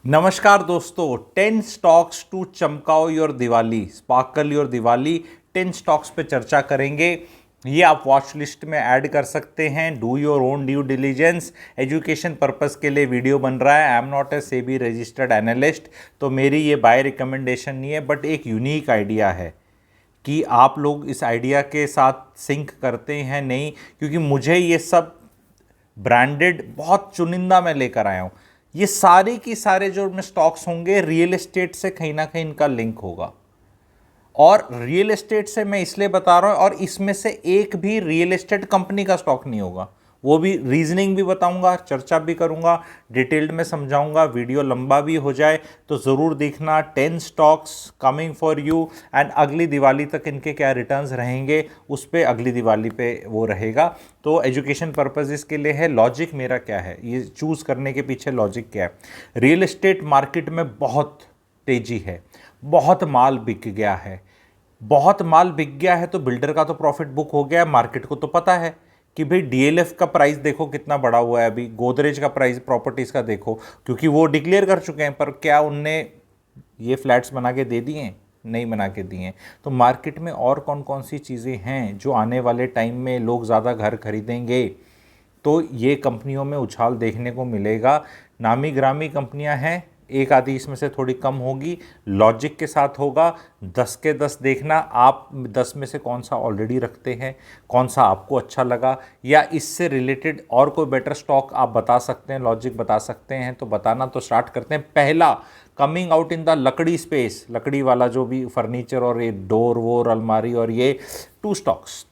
नमस्कार दोस्तों, 10 stocks to चमकाओ your Diwali, sparkle your Diwali. 10 stocks पे चर्चा करेंगे। ये आप वॉच लिस्ट में ऐड कर सकते हैं। Do your own due diligence. Education purpose के लिए वीडियो बन रहा है। I am not a SEBI registered analyst, तो मेरी ये बाय रिकमेंडेशन नहीं है, बट एक यूनिक आइडिया है कि आप लोग इस आइडिया के साथ सिंक करते हैं नहीं, क्योंकि मुझे ये सब ब्रांडेड बहुत चुनिंदा मैं लेकर आया हूँ। ये सारे की सारे जो में स्टॉक्स होंगे, रियल एस्टेट से कहीं ना कहीं इनका लिंक होगा। और रियल एस्टेट से मैं इसलिए बता रहा हूँ, और इसमें से एक भी रियल एस्टेट कंपनी का स्टॉक नहीं होगा। वो भी रीजनिंग भी बताऊंगा, चर्चा भी करूंगा, डिटेल्ड में समझाऊंगा। वीडियो लंबा भी हो जाए तो ज़रूर देखना। 10 stocks coming for you, and अगली दिवाली तक इनके क्या रिटर्न्स रहेंगे उस पर अगली दिवाली पे वो रहेगा। तो एजुकेशन पर्पजेस के लिए है। लॉजिक मेरा क्या है, ये चूज़ करने के पीछे लॉजिक क्या है? रियल एस्टेट मार्केट में बहुत तेज़ी है, बहुत माल बिक गया है। बहुत माल बिक गया है तो बिल्डर का तो प्रॉफिट बुक हो गया है। मार्केट को तो पता है कि भाई डीएलएफ का प्राइस देखो कितना बढ़ा हुआ है। अभी गोदरेज का प्राइस प्रॉपर्टीज़ का देखो, क्योंकि वो डिक्लेयर कर चुके हैं। पर क्या उनने ये फ्लैट्स बना के दे दिए? नहीं बना के दिए। तो मार्केट में और कौन कौन सी चीज़ें हैं जो आने वाले टाइम में लोग ज़्यादा घर खरीदेंगे, तो ये कंपनियों में उछाल देखने को मिलेगा। नामी ग्रामी कंपनियां हैं, एक आधी इसमें से थोड़ी कम होगी। लॉजिक के साथ होगा। 10 के 10 देखना, आप 10 में से कौन सा ऑलरेडी रखते हैं, कौन सा आपको अच्छा लगा, या इससे रिलेटेड और कोई बेटर स्टॉक आप बता सकते हैं, लॉजिक बता सकते हैं तो बताना। तो स्टार्ट करते हैं। पहला, कमिंग आउट इन द लकड़ी स्पेस, लकड़ी वाला जो भी फर्नीचर और ये डोर वोर अलमारी, और ये 2 स्टॉक्स।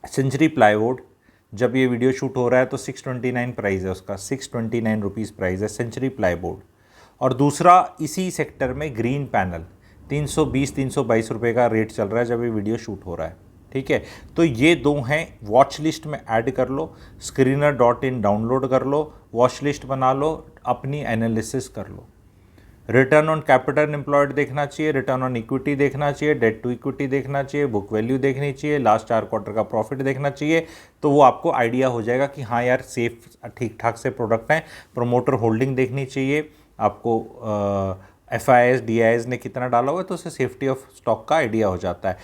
सेंचुरी प्लाईवुड, जब ये वीडियो शूट हो रहा है तो 629 प्राइस है उसका, 629 रुपीज़ प्राइस है सेंचुरी प्लाईवुड। और दूसरा इसी सेक्टर में ग्रीन पैनल, 320-322 रुपये का रेट चल रहा है जब ये वीडियो शूट हो रहा है। ठीक है, तो ये दो हैं, वॉच लिस्ट में ऐड कर लो, screener.in डाउनलोड कर लो, वॉच लिस्ट बना लो, अपनी एनालिसिस कर लो। रिटर्न ऑन कैपिटल एम्प्लॉयड देखना चाहिए, रिटर्न ऑन इक्विटी देखना चाहिए, डेट टू इक्विटी देखना चाहिए, बुक वैल्यू देखनी चाहिए, लास्ट 4 क्वार्टर का प्रॉफिट देखना चाहिए। तो वो आपको आइडिया हो जाएगा कि हाँ यार, सेफ ठीक ठाक से प्रोडक्ट हैं। प्रोमोटर होल्डिंग देखनी चाहिए आपको, FIS DIS ने कितना डाला हुआ है, तो उससे सेफ्टी ऑफ स्टॉक का आइडिया हो जाता है।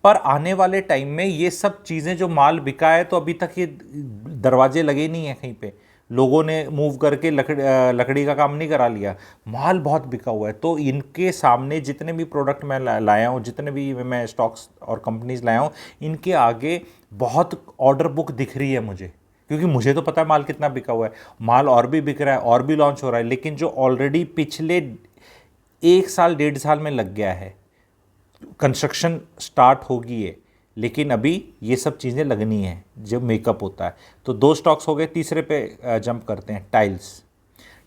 पर आने वाले टाइम में ये सब चीज़ें जो माल बिका है, तो अभी तक ये दरवाजे लगे नहीं हैं कहीं पे, लोगों ने मूव करके लकड़ी का काम नहीं करा लिया। माल बहुत बिका हुआ है। तो इनके सामने जितने भी प्रोडक्ट मैं लाया हूँ, जितने भी मैं स्टॉक्स और कंपनीज लाया हूँ, इनके आगे बहुत ऑर्डर बुक दिख रही है मुझे, क्योंकि मुझे तो पता है माल कितना बिका हुआ है। माल और भी बिक रहा है, और भी लॉन्च हो रहा है, लेकिन जो ऑलरेडी पिछले 1 साल 1.5 साल में लग गया है, कंस्ट्रक्शन स्टार्ट होगी है, लेकिन अभी ये सब चीज़ें लगनी है जब मेकअप होता है। तो 2 स्टॉक्स हो गए। तीसरे पे जंप करते हैं। टाइल्स।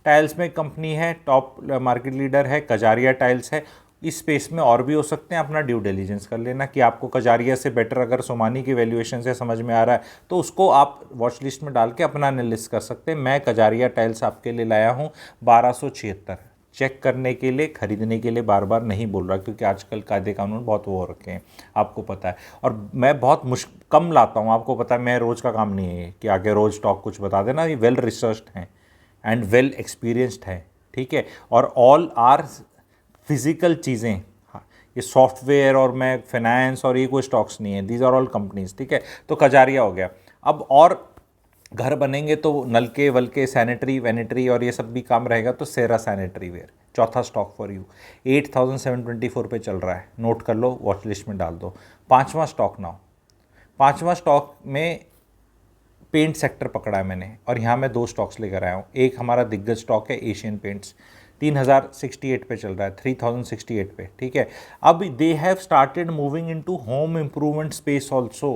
टाइल्स में कंपनी है, टॉप मार्केट लीडर है, कजारिया टाइल्स है। इस स्पेस में और भी हो सकते हैं, अपना ड्यू डिलीजेंस कर लेना कि आपको कजारिया से बेटर अगर सोमानी की वैल्यूएशन से समझ में आ रहा है तो उसको आप वॉच लिस्ट में डाल के अपना एनालिसिस कर सकते हैं। मैं कजारिया टाइल्स आपके लिए लाया हूँ 1276। चेक करने के लिए, खरीदने के लिए बार बार नहीं बोल रहा, क्योंकि आजकल कायदे कानून बहुत वो हो रखे हैं, आपको पता है। और मैं बहुत कम लाता हूँ, आपको पता है। मैं रोज़ का काम नहीं है ये कि आगे रोज़ स्टॉक कुछ बता देना। ये वेल रिसर्च्ड हैं एंड वेल एक्सपीरियंस्ड है। ठीक है, और ऑल आर फिजिकल चीज़ें। हाँ, ये सॉफ्टवेयर और मैं फाइनेंस और ये कोई स्टॉक्स नहीं है, दीज आर ऑल कंपनीज। ठीक है, तो कजारिया हो गया। अब और घर बनेंगे तो नलके वलके, सैनिटरी वैनिटरी और ये सब भी काम रहेगा, तो सेरा सैनिटरी वेयर, चौथा स्टॉक फॉर यू, 8724 पे चल रहा है। नोट कर लो, वॉच लिस्ट में डाल दो। पांचवा स्टॉक नाउ। पांचवा स्टॉक में पेंट सेक्टर पकड़ा है मैंने, और यहाँ मैं 2 स्टॉक्स लेकर आया हूँ। एक हमारा दिग्गज स्टॉक है एशियन पेंट्स, 3068 पे चल रहा है, 3068 पे। ठीक है, अब they have started moving into home improvement space also.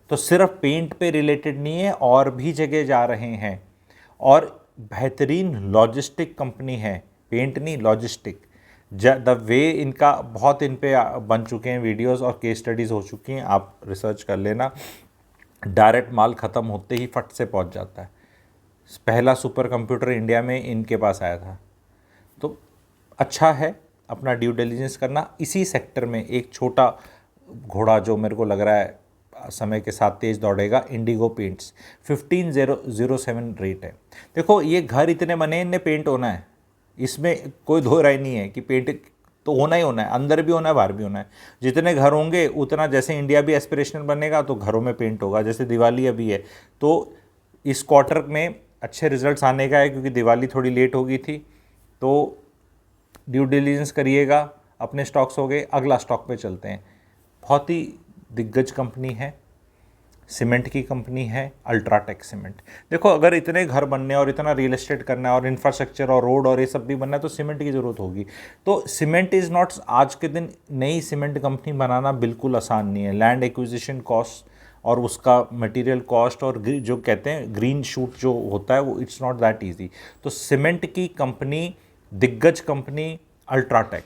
तो सिर्फ पेंट पे रिलेटेड नहीं है, और भी जगह जा रहे हैं। और बेहतरीन लॉजिस्टिक कंपनी है, पेंट नहीं लॉजिस्टिक। द वे इनका बहुत इन पे बन चुके हैं वीडियोस और केस स्टडीज़ हो चुकी हैं, आप रिसर्च कर लेना। डायरेक्ट माल ख़त्म होते ही फट से पहुंच जाता है। पहला सुपर कंप्यूटर इंडिया में इनके पास आया था। तो अच्छा है अपना ड्यू डिलीजेंस करना। इसी सेक्टर में एक छोटा घोड़ा जो मेरे को लग रहा है समय के साथ तेज़ दौड़ेगा, इंडिगो पेंट्स, 15007 रेट है। देखो ये घर इतने बने, इनने पेंट होना है। इसमें कोई दो राय नहीं है कि पेंट तो होना ही होना है, अंदर भी होना है बाहर भी होना है। जितने घर होंगे उतना, जैसे इंडिया भी एस्पिरेशनल बनेगा तो घरों में पेंट होगा। जैसे दिवाली अभी है तो इस क्वार्टर में अच्छे रिजल्ट्स आने का है, क्योंकि दिवाली थोड़ी लेट हो गई थी। तो ड्यू डिलिजेंस करिएगा, अपने स्टॉक्स हो गए। अगला स्टॉक पे चलते हैं। बहुत ही दिग्गज कंपनी है, सीमेंट की कंपनी है, अल्ट्राटेक सीमेंट। देखो, अगर इतने घर बनने और इतना रियल एस्टेट करना है और इंफ्रास्ट्रक्चर और रोड और ये सब भी बनना है तो सीमेंट की ज़रूरत होगी। तो सीमेंट इज़ नॉट, आज के दिन नई सीमेंट कंपनी बनाना बिल्कुल आसान नहीं है। लैंड एक्विजिशन कॉस्ट और उसका मटेरियल कॉस्ट और जो कहते हैं ग्रीन शूट जो होता है वो, इट्स नॉट दैट ईजी। तो सीमेंट की कंपनी, दिग्गज कंपनी अल्ट्राटेक,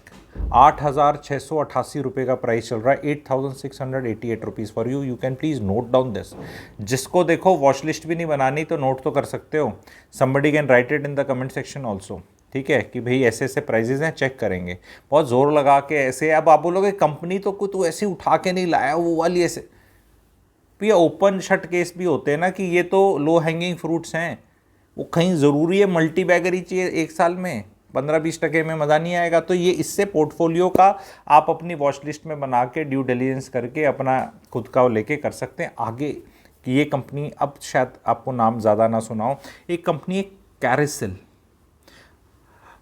8,688 रुपये का प्राइस चल रहा है। 8,688 rupees for you. You can please note down this. जिसको देखो वॉच लिस्ट भी नहीं बनानी तो नोट तो कर सकते हो। Somebody can write it in the comment section also, ठीक है, कि भाई ऐसे ऐसे प्राइजेज हैं, चेक करेंगे। बहुत ज़ोर लगा के ऐसे, अब आप बोलोगे कंपनी तो कोई तो ऐसे उठा के नहीं लाया वो वाली ऐसे, भैया ओपन शट केस भी होते हैं ना, कि ये तो लो हैंगिंग फ्रूट्स हैं। वो कहीं ज़रूरी है मल्टी बैगर ही चाहिए एक साल में, 15-20% में मज़ा नहीं आएगा। तो ये इससे पोर्टफोलियो का आप अपनी वॉच लिस्ट में बना के ड्यू डिलिजेंस करके अपना खुद का वो लेके कर सकते हैं आगे। कि ये कंपनी, अब शायद आपको नाम ज़्यादा ना सुनाओ, एक कंपनी है कैरिसल,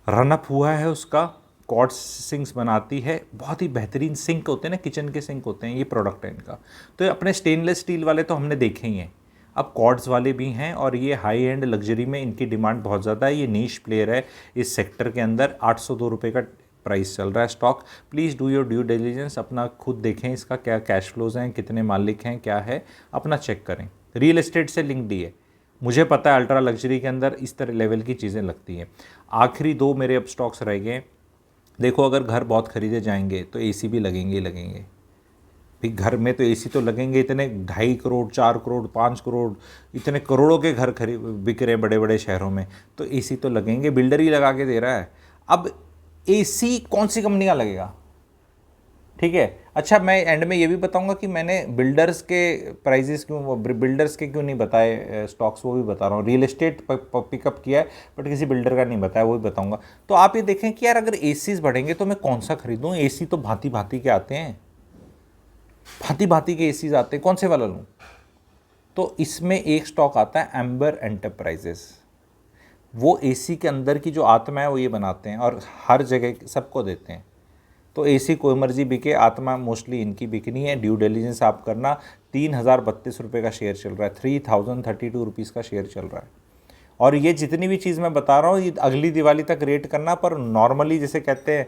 रनअप हुआ है उसका, कॉर्ड सिंक्स बनाती है, बहुत ही बेहतरीन सिंक होते हैं ना, किचन के सिंक होते हैं, ये प्रोडक्ट है इनका। तो अपने स्टेनलेस स्टील वाले तो हमने देखे ही हैं, अब कॉर्ड्स वाले भी हैं, और ये हाई एंड लग्जरी में इनकी डिमांड बहुत ज़्यादा है। ये नीश प्लेयर है इस सेक्टर के अंदर। 802 रुपये का प्राइस चल रहा है stock. Please do your due diligence, अपना खुद देखें इसका क्या कैश फ्लोज हैं, कितने मालिक हैं, क्या है, अपना चेक करें। रियल एस्टेट से लिंक्ड ही है, मुझे पता है अल्ट्रा लग्जरी के अंदर इस तरह लेवल की चीज़ें लगती हैं। आखिरी दो मेरे अब स्टॉक्स रह गए। देखो, अगर घर बहुत खरीदे जाएंगे तो एसी भी लगेंगे ही लगेंगे। भाई घर में तो एसी तो लगेंगे, इतने 2.5 करोड़ 4 करोड़ 5 करोड़ इतने करोड़ों के घर बिक रहे बड़े बड़े शहरों में, तो एसी तो लगेंगे, बिल्डर ही लगा के दे रहा है। अब एसी कौन सी कंपनी का लगेगा, ठीक है। अच्छा, मैं एंड में ये भी बताऊंगा कि मैंने बिल्डर्स के प्राइजेस क्यों, बिल्डर्स के क्यों नहीं बताए स्टॉक्स, वो भी बता रहा हूँ। रियल एस्टेट पिकअप किया है बट किसी बिल्डर का नहीं बताया, वो भी बताऊंगा। तो आप ये देखें कि यार अगर एसीज बढ़ेंगे तो मैं कौन सा खरीदूँ। एसी तो भांति भांति के आते हैं, भांति भांति के एसीज आते हैं, कौन से वाला लूँ। तो इसमें एक स्टॉक आता है एम्बर एंटरप्राइजेस। वो एसी के अंदर की जो आत्मा है वो ये बनाते हैं और हर जगह सबको देते हैं। तो एसी कोई मर्जी बिके, आत्मा मोस्टली इनकी बिकनी है। ड्यू डिलिजेंस आप करना। 3,032 रुपये का शेयर चल रहा है, 3,032 रुपीज़ का शेयर चल रहा है। और ये जितनी भी चीज़ मैं बता रहा हूँ ये अगली दिवाली तक रेट करना, पर नॉर्मली जैसे कहते हैं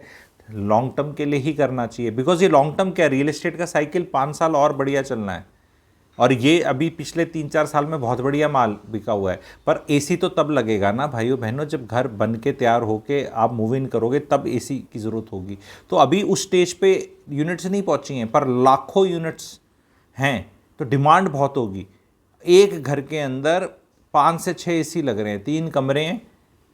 लॉन्ग टर्म के लिए ही करना चाहिए। बिकॉज ये लॉन्ग टर्म क्या, रियल एस्टेट का साइकिल 5 साल और बढ़िया चलना है। और ये अभी पिछले 3-4 साल में बहुत बढ़िया माल बिका हुआ है। पर एसी तो तब लगेगा ना भाइयों बहनों, जब घर बन के तैयार होके आप मूव इन करोगे तब एसी की ज़रूरत होगी। तो अभी उस स्टेज पे यूनिट्स नहीं पहुंची हैं, पर लाखों यूनिट्स हैं, तो डिमांड बहुत होगी। एक घर के अंदर 5 से 6 एसी लग रहे हैं, 3 कमरे हैं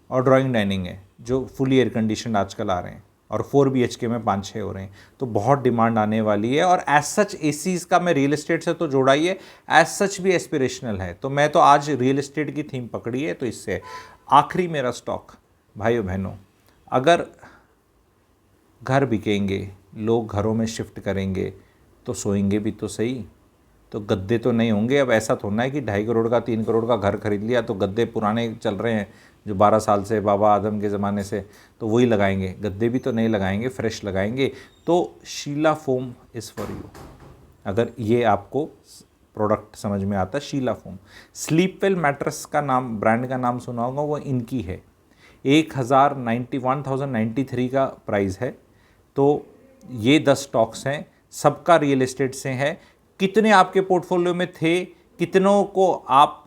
और ड्राइंग डाइनिंग है जो फुली एयर कंडीशन आजकल आ रहे हैं, और 4 BHK में 5-6 हो रहे हैं। तो बहुत डिमांड आने वाली है। और एज सच एसीज का मैं रियल एस्टेट से तो जोड़ा ही है, एज सच भी एस्पिरेशनल है। तो मैं तो आज रियल एस्टेट की थीम पकड़ी है। तो इससे आखिरी मेरा स्टॉक भाइयों बहनों, अगर घर बिकेंगे, लोग घरों में शिफ्ट करेंगे तो सोएंगे भी तो सही, तो गद्दे तो नहीं होंगे। अब ऐसा थोड़ा है कि 2.5 करोड़ का 3 करोड़ का घर खरीद लिया तो गद्दे पुराने चल रहे हैं जो 12 साल से बाबा आदम के ज़माने से, तो वही लगाएंगे। गद्दे भी तो नहीं लगाएंगे, फ्रेश लगाएंगे। तो Sheela Foam is for you, अगर ये आपको प्रोडक्ट समझ में आता है। शीला फोम, स्लीपवेल मैट्रेस का नाम, ब्रांड का नाम सुना होगा, वो इनकी है। 1,93 का प्राइस है। तो ये 10 स्टॉक्स हैं, सबका रियल एस्टेट से है। कितने आपके पोर्टफोलियो में थे, कितनों को आप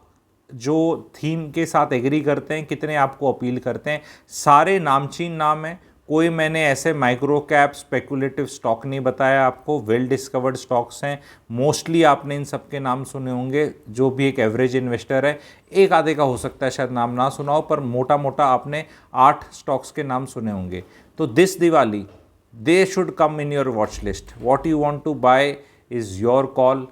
जो थीम के साथ एग्री करते हैं, कितने आपको अपील करते हैं, सारे नामचीन नाम हैं। कोई मैंने ऐसे माइक्रो कैप स्पेकुलेटिव स्टॉक नहीं बताया आपको, वेल डिस्कवर्ड स्टॉक्स हैं। मोस्टली आपने इन सब के नाम सुने होंगे, जो भी एक एवरेज इन्वेस्टर है। एक आधे का हो सकता है शायद नाम ना सुना हो, पर मोटा मोटा आपने 8 स्टॉक्स के नाम सुने होंगे। तो this Diwali they should come in your watch list. What you want to buy is your call.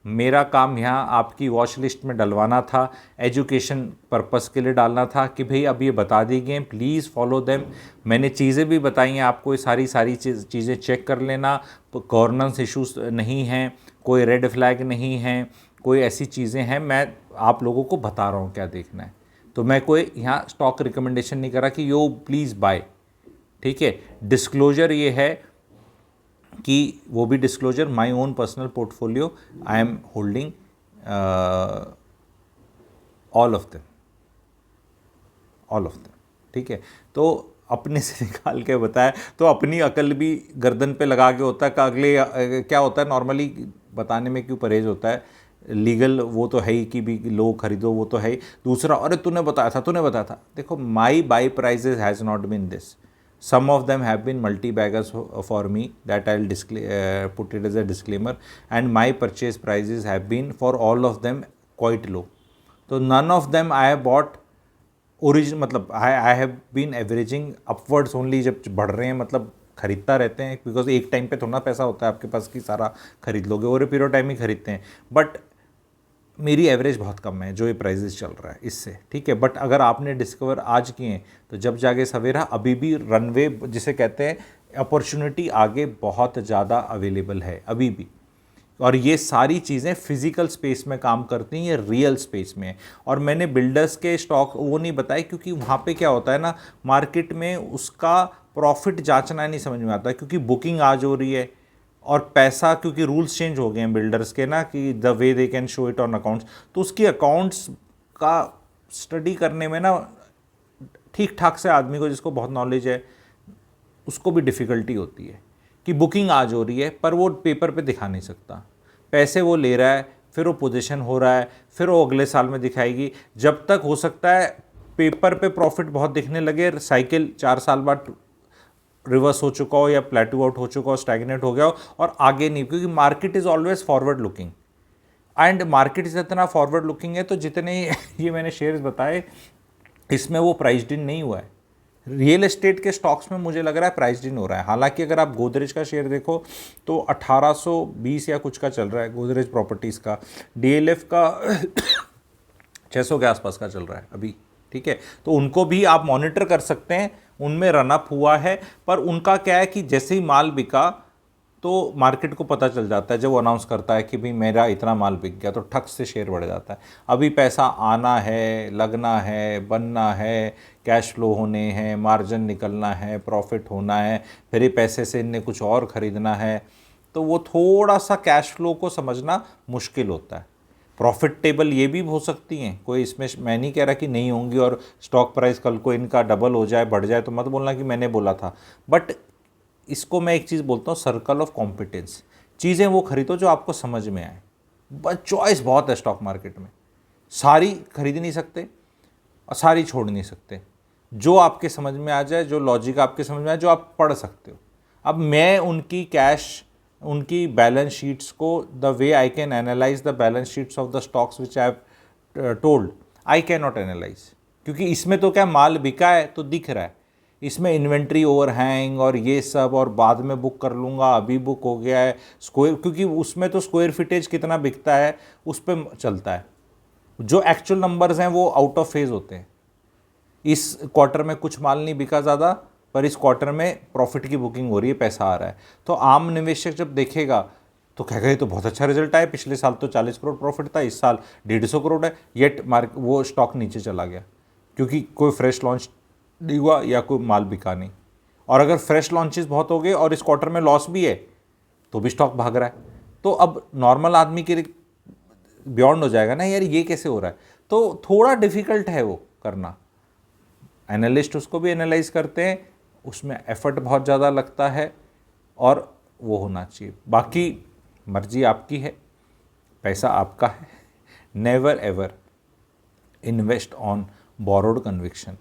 मेरा काम यहाँ आपकी वॉच लिस्ट में डलवाना था, एजुकेशन पर्पस के लिए डालना था कि भाई अब ये बता दी गई, प्लीज़ फॉलो देम। मैंने चीज़ें भी बताई हैं आपको, ये सारी चीज़ें चेक कर लेना। गवर्नेंस इश्यूज नहीं हैं, कोई रेड फ्लैग नहीं हैं, कोई ऐसी चीज़ें हैं, मैं आप लोगों को बता रहा हूँ क्या देखना है। तो मैं कोई यहाँ स्टॉक रिकमेंडेशन नहीं करा कि यो प्लीज़ बाय, ठीक है। डिस्क्लोजर ये है कि वो भी disclosure, my own personal portfolio, I am holding all of them, ठीक है। तो अपने से निकाल के बताया, तो अपनी अकल भी गर्दन पे लगा के होता है कि अगले क्या होता है, नॉर्मली बताने में क्यों परहेज होता है, लीगल वो तो है ही कि भी लो खरीदो, वो तो है ही। दूसरा, अरे तूने बताया था। देखो, my buy prices has not been this, some of them have been multi baggers for me, that I'll put it as a disclaimer, and my purchase prices have been for all of them quite low. So none of them I have bought origin, मतलब I have been averaging upwards only, जब बढ़ रहे हैं मतलब खरीदता रहते हैं, because एक टाइम पे थोड़ा पैसा होता है आपके पास कि सारा खरीद लोगे, और पीरियड टाइम ही खरीदते हैं, बट मेरी एवरेज बहुत कम है जो ये प्राइजेस चल रहा है इससे, ठीक है। बट अगर आपने डिस्कवर आज किए हैं तो जब जाके सवेरा, अभी भी रनवे जिसे कहते हैं, अपॉर्चुनिटी आगे बहुत ज़्यादा अवेलेबल है अभी भी। और ये सारी चीज़ें फिजिकल स्पेस में काम करती हैं, ये रियल स्पेस में है। और मैंने बिल्डर्स के स्टॉक वो नहीं बताए, क्योंकि वहाँ पे क्या होता है ना, मार्केट में उसका प्रॉफिट जांचना नहीं समझ में आता, क्योंकि बुकिंग आज हो रही है और पैसा, क्योंकि रूल्स चेंज हो गए हैं बिल्डर्स के ना, कि the way they can show it on accounts, तो उसकी अकाउंट्स का स्टडी करने में ना ठीक ठाक से आदमी को, जिसको बहुत नॉलेज है, उसको भी डिफ़िकल्टी होती है कि बुकिंग आज हो रही है पर वो पेपर पे दिखा नहीं सकता, पैसे वो ले रहा है, फिर वो पोजीशन हो रहा है, फिर वो अगले साल में दिखाएगी। जब तक हो सकता है पेपर पे प्रॉफिट बहुत दिखने लगे, साइकिल 4 साल बाद रिवर्स हो चुका हो या प्लेटू आउट हो चुका हो, स्टैग्नेट हो गया हो और आगे नहीं, क्योंकि market is always forward looking, and market जितना फॉरवर्ड लुकिंग है तो जितने ये मैंने शेयर्स बताए इसमें वो प्राइस्ड इन नहीं हुआ है। रियल एस्टेट के स्टॉक्स में मुझे लग रहा है प्राइस्ड इन हो रहा है। हालांकि अगर आप गोदरेज का शेयर देखो तो 1820 या कुछ का चल रहा है, गोदरेज प्रॉपर्टीज़ का। डीएलएफ का 600 के आसपास का चल रहा है अभी, ठीक है। तो उनको भी आप मॉनिटर कर सकते हैं, उनमें रनअप हुआ है, पर उनका क्या है कि जैसे ही माल बिका तो मार्केट को पता चल जाता है, जब वो अनाउंस करता है कि भाई मेरा इतना माल बिक गया, तो ठक से शेयर बढ़ जाता है। अभी पैसा आना है, लगना है, बनना है, कैश फ्लो होने हैं, मार्जिन निकलना है, प्रॉफिट होना है, फिर ये पैसे से इनने कुछ और ख़रीदना है, तो वो थोड़ा सा कैश फ्लो को समझना मुश्किल होता है। प्रॉफिट टेबल ये भी हो सकती हैं, कोई इसमें मैं नहीं कह रहा कि नहीं होंगी, और स्टॉक प्राइस कल को इनका डबल हो जाए, बढ़ जाए, तो मत बोलना कि मैंने बोला था। बट इसको मैं एक चीज़ बोलता हूँ, सर्कल ऑफ कॉम्पिटेंस। चीज़ें वो खरीदो जो आपको समझ में आए। बस चॉइस बहुत है स्टॉक मार्केट में, सारी खरीद नहीं सकते और सारी छोड़ नहीं सकते। जो आपके समझ में आ जाए, जो लॉजिक आपके समझ में आए, जो आप पढ़ सकते हो। अब मैं उनकी बैलेंस शीट्स को, the way I can analyse the balance sheets of the stocks which I have told, I can not analyse, क्योंकि इसमें तो क्या माल बिका है तो दिख रहा है, इसमें इन्वेंट्री ओवरहैंग और ये सब, और बाद में बुक कर लूँगा, अभी बुक हो गया है स्क्वायर, क्योंकि उसमें तो स्क्वायर फिटेज कितना बिकता है उस पर चलता है। जो एक्चुअल नंबर्स हैं वो आउट ऑफ फेज होते हैं। इस क्वार्टर में कुछ माल नहीं बिका ज़्यादा, पर इस क्वार्टर में प्रॉफिट की बुकिंग हो रही है, पैसा आ रहा है। तो आम निवेशक जब देखेगा तो कहेगा ये तो बहुत अच्छा रिजल्ट आया, पिछले साल तो 40 करोड़ प्रॉफिट था, इस साल 150 करोड़ है, येट वो स्टॉक नीचे चला गया क्योंकि कोई फ्रेश लॉन्च नहीं हुआ या कोई माल बिका नहीं। और अगर फ्रेश लॉन्चेस बहुत हो गए और इस क्वार्टर में लॉस भी है तो भी स्टॉक भाग रहा है। तो अब नॉर्मल आदमी के बियॉन्ड हो जाएगा ना, यार ये कैसे हो रहा है। तो थोड़ा डिफिकल्ट है वो करना। एनालिस्ट उसको भी एनालाइज करते हैं, उसमें एफर्ट बहुत ज़्यादा लगता है और वो होना चाहिए। बाकी मर्जी आपकी है, पैसा आपका है। Never ever invest on borrowed conviction.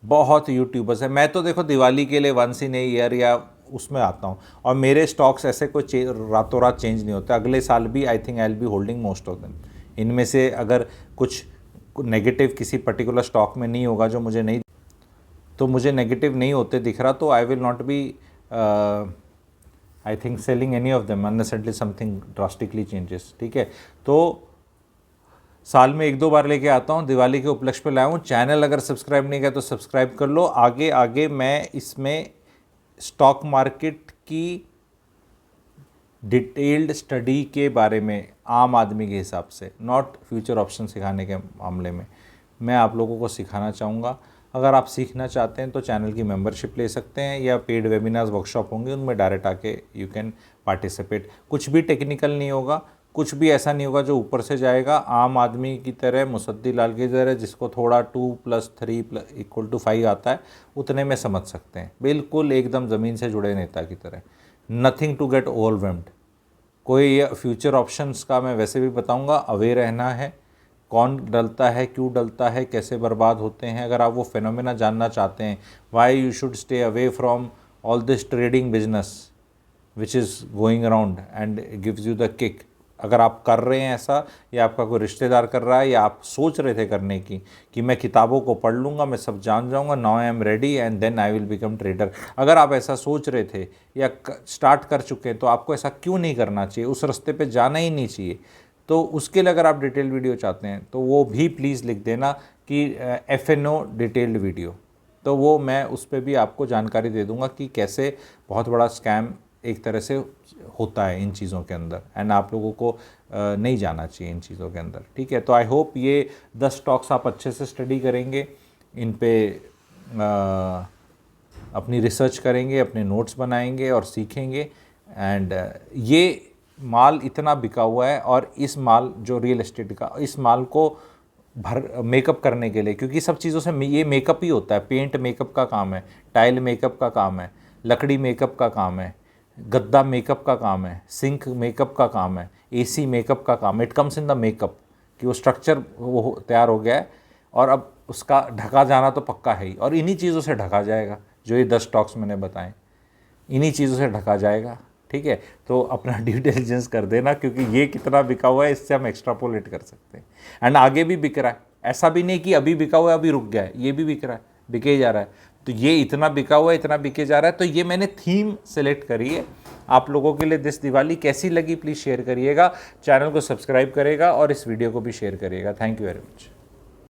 बहुत यूट्यूबर्स है, मैं तो देखो दिवाली के लिए वंस इन ए ईयर या उसमें आता हूँ, और मेरे स्टॉक्स ऐसे कोई रातों रात चेंज नहीं होते। अगले साल भी I think I will be holding most of them. इनमें से अगर कुछ नेगेटिव किसी पर्टिकुलर स्टॉक में नहीं होगा जो मुझे नहीं, तो मुझे नेगेटिव नहीं होते दिख रहा, तो I will not be I think selling any of them unnecessarily something drastically changes, ठीक है। तो साल में 1-2 बार लेके आता हूँ, दिवाली के उपलक्ष्य पर लाया हूँ। चैनल अगर सब्सक्राइब नहीं किया तो सब्सक्राइब कर लो। आगे आगे मैं इसमें स्टॉक मार्केट की डिटेल्ड स्टडी के बारे में आम आदमी के हिसाब से, नॉट फ्यूचर ऑप्शन सिखाने के मामले में, मैं आप लोगों को सिखाना चाहूँगा। अगर आप सीखना चाहते हैं तो चैनल की मेंबरशिप ले सकते हैं, या पेड वेबिनार्स वर्कशॉप होंगे उनमें डायरेक्ट आके यू कैन पार्टिसिपेट। कुछ भी टेक्निकल नहीं होगा, कुछ भी ऐसा नहीं होगा जो ऊपर से जाएगा। आम आदमी की तरह, मुसद्दी लाल की तरह, जिसको थोड़ा 2 + 3 = 5 आता है, उतने में समझ सकते हैं। बिल्कुल एकदम ज़मीन से जुड़े नेता की तरह, नथिंग टू गेट ओवरवेल्म्ड। कोई फ्यूचर ऑप्शंस का मैं वैसे भी बताऊंगा, अवेयर रहना है, कौन डलता है, क्यों डलता है, कैसे बर्बाद होते हैं। अगर आप वो फिनोमेना जानना चाहते हैं, why you should stay away from all this trading business which is going around and gives you the kick. अगर आप कर रहे हैं ऐसा, या आपका कोई रिश्तेदार कर रहा है, या आप सोच रहे थे करने की कि मैं किताबों को पढ़ लूँगा, मैं सब जान जाऊँगा, now I am ready and then I will become trader, अगर आप ऐसा सोच रहे थे या स्टार्ट कर चुके हैं, तो आपको ऐसा क्यों नहीं करना चाहिए, उस रास्ते पे जाना ही नहीं चाहिए। तो उसके लिए अगर आप डिटेल वीडियो चाहते हैं तो वो भी प्लीज़ लिख देना कि FNO डिटेल्ड वीडियो, तो वो मैं उस पर भी आपको जानकारी दे दूँगा कि कैसे बहुत बड़ा स्कैम एक तरह से होता है इन चीज़ों के अंदर, एंड आप लोगों को नहीं जाना चाहिए इन चीज़ों के अंदर, ठीक है। तो आई होप ये 10 स्टॉक्स आप अच्छे से स्टडी करेंगे, इन पे अपनी रिसर्च करेंगे, अपने नोट्स बनाएंगे और सीखेंगे। एंड ये माल इतना बिका हुआ है, और इस माल जो रियल एस्टेट का, इस माल को मेकअप करने के लिए, क्योंकि सब चीज़ों से ये मेकअप ही होता है। पेंट मेकअप का काम है, टाइल मेकअप का काम है, लकड़ी मेकअप का काम है, गद्दा मेकअप का काम है, सिंक मेकअप का काम है, AC मेकअप का काम है। It comes in the makeup कि वो स्ट्रक्चर वो तैयार हो गया है, और अब उसका ढका जाना तो पक्का है ही, और इन्हीं चीज़ों से ढका जाएगा। जो ये 10 स्टॉक्स मैंने बताएं, इन्हीं चीज़ों से ढका जाएगा, ठीक है। तो अपना ड्यू डिलिजेंस कर देना, क्योंकि ये कितना बिका हुआ है इससे हम एक्स्ट्रापोलेट कर सकते हैं। एंड आगे भी बिक रहा है, ऐसा भी नहीं कि अभी बिका हुआ है अभी रुक गया है, ये भी बिक रहा है, बिके जा रहा है। तो ये इतना बिका हुआ है, इतना बिके जा रहा है। तो ये मैंने थीम सेलेक्ट करी है आप लोगों के लिए दिस दिवाली। कैसी लगी प्लीज़ शेयर करिएगा, चैनल को सब्सक्राइब करेगा और इस वीडियो को भी शेयर करिएगा। Thank you very much.